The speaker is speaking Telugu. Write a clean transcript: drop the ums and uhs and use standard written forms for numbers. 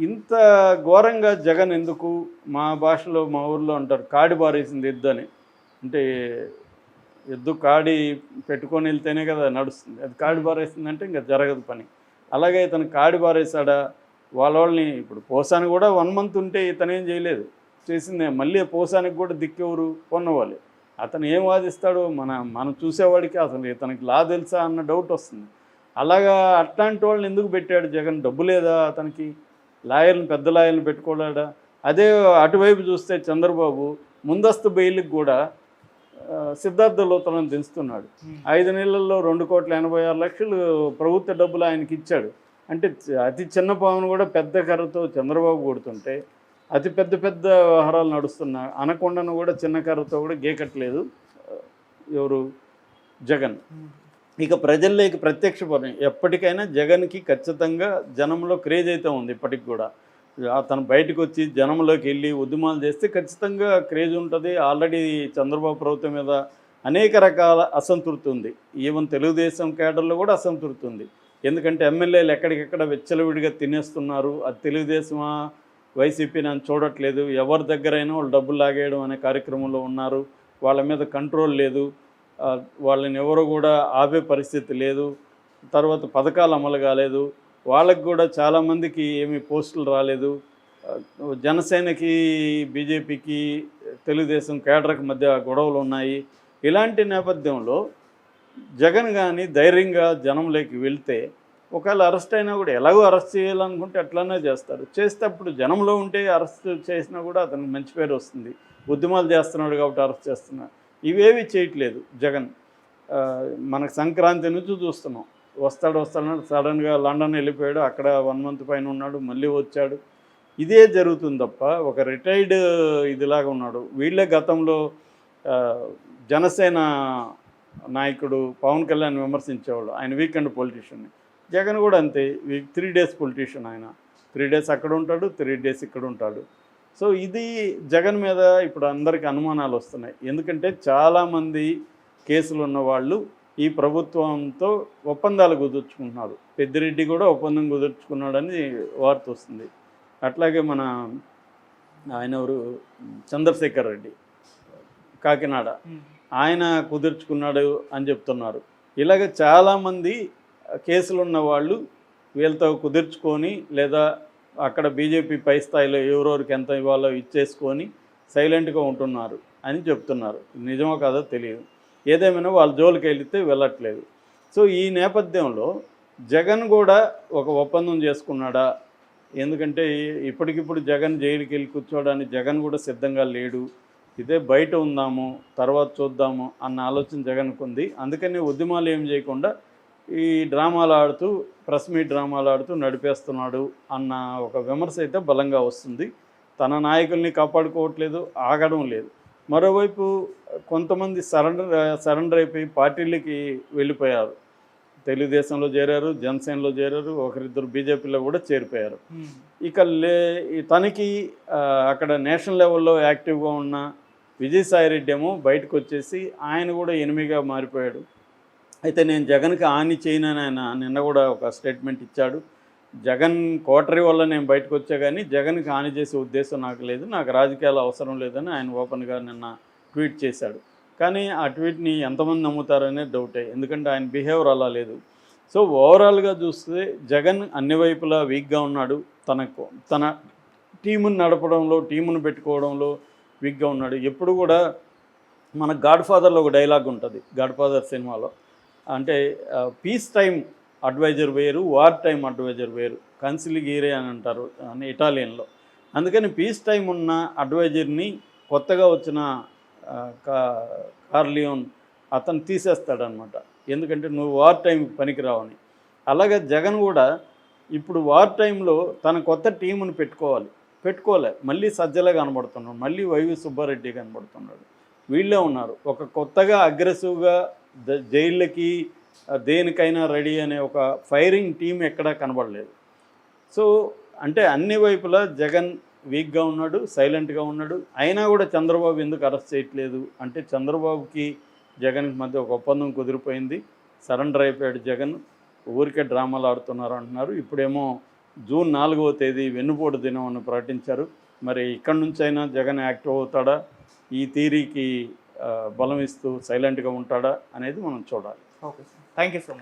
ఇంత ఘోరంగా జగన్ ఎందుకు మా భాషలో మా ఊర్లో అంటారు కాడి బారేసింది ఎద్దు అని. అంటే ఎద్దు కాడి పెట్టుకొని వెళ్తేనే కదా నడుస్తుంది. అది కాడి హ్మ్. బారేసిందంటే ఇంక జరగదు పని. అలాగే ఇతను కాడి బారేసాడా? వాళ్ళోళ్ళని ఇప్పుడు పోసాని కూడా 1 మంత్ ఉంటే ఇతనేం చేయలేదు. చేసిందే మళ్ళీ పోసానికి కూడా దిక్కెవరు? కొన్నవాళ్ళే. అతను ఏం వాదిస్తాడో మనం చూసేవాడికి అసలు ఇతనికి లా తెలుసా అన్న డౌట్ వస్తుంది. అలాగా అట్లాంటి వాళ్ళని ఎందుకు పెట్టాడు జగన్? డబ్బు లేదా అతనికి? లాయర్‌ని పెద్ద లాయర్‌ని పెట్టుకోలేడా? అదే అటువైపు చూస్తే చంద్రబాబు ముందస్తు బెయిల్‌కి కూడా సిద్ధార్థ లూథరన్ దించుతున్నాడు. హ్మ్. 5 నెలల్లో 2,86,00,000 ప్రభుత్వ డబ్బులు ఆయనకిచ్చాడు. అంటే అతి చిన్న పామును కూడా పెద్ద కర్రతో చంద్రబాబు కొడుతుంటే, అతి పెద్ద పెద్ద వ్యవహారాలు నడుస్తున్న అనకొండను కూడా చిన్న కర్రతో కూడా గీకట్లేదు ఎవరు? జగన్. హ్మ్. ఇక ప్రజల్లోకి ప్రత్యక్ష పరం ఎప్పటికైనా జగన్‌కి ఖచ్చితంగా జనంలో క్రేజ్ అయితే ఉంది ఇప్పటికి గూడా. అతను బయటకొచ్చి జనంలోకి వెళ్ళి ఉద్యమాలు చేస్తే ఖచ్చితంగా క్రేజ్ ఉంటది. ఆల్రెడీ చంద్రబాబు ప్రభుత్వం మీద అనేక రకాల అసంతృప్తి ఉంది. ఈవెన్ తెలుగుదేశం కేడర్‌లో కూడా అసంతృప్తి ఉంది. ఎందుకంటే ఎమ్మెల్యేలు ఎక్కడికెక్కడ విచ్చలవిడిగా తినేస్తున్నారు. అది తెలుగుదేశమా, వైసీపీనా అని చూడట్లేదు. ఎవరి దగ్గరైనా వాళ్ళు డబ్బులు లాగేయడం అనే కార్యక్రమంలో ఉన్నారు. వాళ్ళ మీద కంట్రోల్ లేదు. వాళ్ళని ఎవరు కూడా ఆపే పరిస్థితి లేదు. తర్వాత పథకాలు అమలు కాలేదు. వాళ్ళకి కూడా చాలామందికి ఏమీ పోస్టులు రాలేదు. జనసేనకి, బీజేపీకి, తెలుగుదేశం కేడర్‌కి మధ్య గొడవలు ఉన్నాయి. ఇలాంటి నేపథ్యంలో జగన్ గాని ధైర్యంగా జనంలోకి వెళ్తే ఒకవేళ అరెస్ట్ అయినా కూడా ఎలాగో అరెస్ట్ చేయాలనుకుంటే అట్లనే చేస్తారు. చేస్తే అప్పుడు జనంలో ఉంటే అరెస్ట్ చేసినా కూడా అతనికి మంచి పేరు వస్తుంది. ఉద్యమాలు చేస్తున్నాడు కాబట్టి అరెస్ట్ చేస్తున్నారు. ఇవేవి చేయట్లేదు జగన్. మనకు సంక్రాంతి నుంచి చూస్తున్నాం. వస్తాడు సడన్‌గా లండన్ వెళ్ళిపోయాడు. అక్కడ 1 మంత్ పైన ఉన్నాడు. మళ్ళీ వచ్చాడు. ఇదే జరుగుతుంది తప్ప ఒక రిటైర్డ్ ఇదిలాగా ఉన్నాడు. వీళ్ళే గతంలో ఆహ్, జనసేన నాయకుడు పవన్ కళ్యాణ్ విమర్శించేవాళ్ళు. ఆయన వీకెండ్ పొలిటీషియన్. జగన్ కూడా అంతే. 3 డేస్ పొలిటీషియన్ ఆయన. 3 డేస్ అక్కడ ఉంటాడు. 3 డేస్ ఇక్కడ ఉంటాడు. సో ఇది జగన్ మీద ఇప్పుడు అందరికి అనుమానాలు వస్తున్నాయి. ఎందుకంటే చాలామంది కేసులు ఉన్నవాళ్ళు ఈ ప్రభుత్వంతో ఒప్పందాలు కుదుర్చుకుంటున్నారు. పెద్దిరెడ్డి కూడా ఒప్పందం కుదుర్చుకున్నాడని వార్త వస్తుంది. అట్లాగే ఆయన ఎవరు? చంద్రశేఖర్ రెడ్డి కాకినాడ. హ్మ్. ఆయన కుదుర్చుకున్నాడు అని చెప్తున్నారు. ఇలాగ చాలామంది కేసులున్న వాళ్ళు వీళ్ళతో కుదుర్చుకొని లేదా అక్కడ బీజేపీ పై స్థాయిలో ఎవరెవరికి ఎంత ఇవ్వాలో ఇచ్చేసుకొని సైలెంట్గా ఉంటున్నారు అని చెప్తున్నారు. నిజమో కాదో తెలియదు. ఏదేమైనా వాళ్ళ జోలికి వెళితే వెళ్ళట్లేదు. సో ఈ నేపథ్యంలో జగన్ కూడా ఒక ఒప్పందం చేసుకున్నాడా? ఎందుకంటే ఇప్పటికిప్పుడు జగన్ జైలుకి వెళ్ళి కూర్చోవడానికి జగన్ కూడా సిద్ధంగా లేడు. ఇదే బయట ఉందాము, తర్వాత చూద్దాము అన్న ఆలోచన జగన్కు ఉంది. అందుకని ఉద్యమాలు ఏం చేయకుండా ఈ డ్రామాలు ఆడుతూ, ప్రెస్ మీట్ డ్రామాలు ఆడుతూ నడిపేస్తున్నాడు అన్న ఒక విమర్శ అయితే బలంగా వస్తుంది. తన నాయకుల్ని కాపాడుకోవట్లేదు, ఆగడం లేదు. మరోవైపు కొంతమంది సరెండర్ అయిపోయి పార్టీలకి వెళ్ళిపోయారు. తెలుగుదేశంలో చేరారు, జనసేనలో చేరారు, ఒకరిద్దరు బీజేపీలో కూడా చేరిపోయారు. హ్మ్. ఇక తనకి అక్కడ నేషనల్ లెవెల్లో యాక్టివ్గా ఉన్న విజయసాయిరెడ్డి ఏమో బయటకు వచ్చేసి ఆయన కూడా ఎనిమిగా మారిపోయాడు. అయితే నేను జగన్కి హాని చేయనని ఆయన నిన్న కూడా ఒక స్టేట్మెంట్ ఇచ్చాడు. జగన్ కోటరీ వల్ల నేను బయటకు వచ్చా కానీ జగన్కి హాని చేసే ఉద్దేశం నాకు లేదు, నాకు రాజకీయాలు అవసరం లేదని ఆయన ఓపెన్గా నిన్న ట్వీట్ చేశాడు. కానీ ఆ ట్వీట్ని ఎంతమంది నమ్ముతారనే డౌటే. ఎందుకంటే ఆయన బిహేవియర్ అలా లేదు. సో ఓవరాల్గా చూస్తే జగన్ అన్ని వైపులా వీక్గా ఉన్నాడు. తన టీముని నడపడంలో, టీమును పెట్టుకోవడంలో వీక్గా ఉన్నాడు. ఎప్పుడు కూడా మన గాడ్ ఫాదర్లో ఒక డైలాగ్ ఉంటుంది, గాడ్ ఫాదర్ సినిమాలో. అంటే పీస్ టైం అడ్వైజర్ వేరు, వార్ టైం అడ్వైజర్ వేరు. కన్సిలిగీరే అని అంటారు అని ఇటాలియన్లో. అందుకని పీస్ టైం ఉన్న అడ్వైజర్ని కొత్తగా వచ్చిన కార్లియోన్ అతను తీసేస్తాడనమాట. ఎందుకంటే నువ్వు వార్ టైంకి పనికిరావని. అలాగే జగన్ కూడా ఇప్పుడు వార్ టైంలో తన కొత్త టీముని పెట్టుకోలే. మళ్ళీ సజ్జలే కనబడుతున్నాడు, మళ్ళీ వైవి సుబ్బారెడ్డి కనబడుతున్నాడు. వీళ్ళే ఉన్నారు. ఒక కొత్తగా అగ్రెసివ్గా జైళ్ళకి దేనికైనా రెడీ అనే ఒక ఫైరింగ్ టీం ఎక్కడా కనబడలేదు. సో అంటే అన్ని వైపులా జగన్ వీక్గా ఉన్నాడు, సైలెంట్గా ఉన్నాడు. అయినా కూడా చంద్రబాబు ఎందుకు అరెస్ట్ చేయట్లేదు అంటే చంద్రబాబుకి జగన్కి మధ్య ఒక ఒప్పందం కుదిరిపోయింది. సరెండర్ అయిపోయాడు జగన్. ఊరికే డ్రామాలు ఆడుతున్నారు అంటున్నారు. ఇప్పుడేమో జూన్ 4వ తేదీ వెన్నుపోటు దినం అని ప్రకటించారు. మరి ఇక్కడి నుంచైనా జగన్ యాక్టివ్ అవుతాడా, ఈ థియరీకి బలం ఇస్తూ సైలెంట్గా ఉంటాడా అనేది మనం చూడాలి. Okay sir, thank you so much.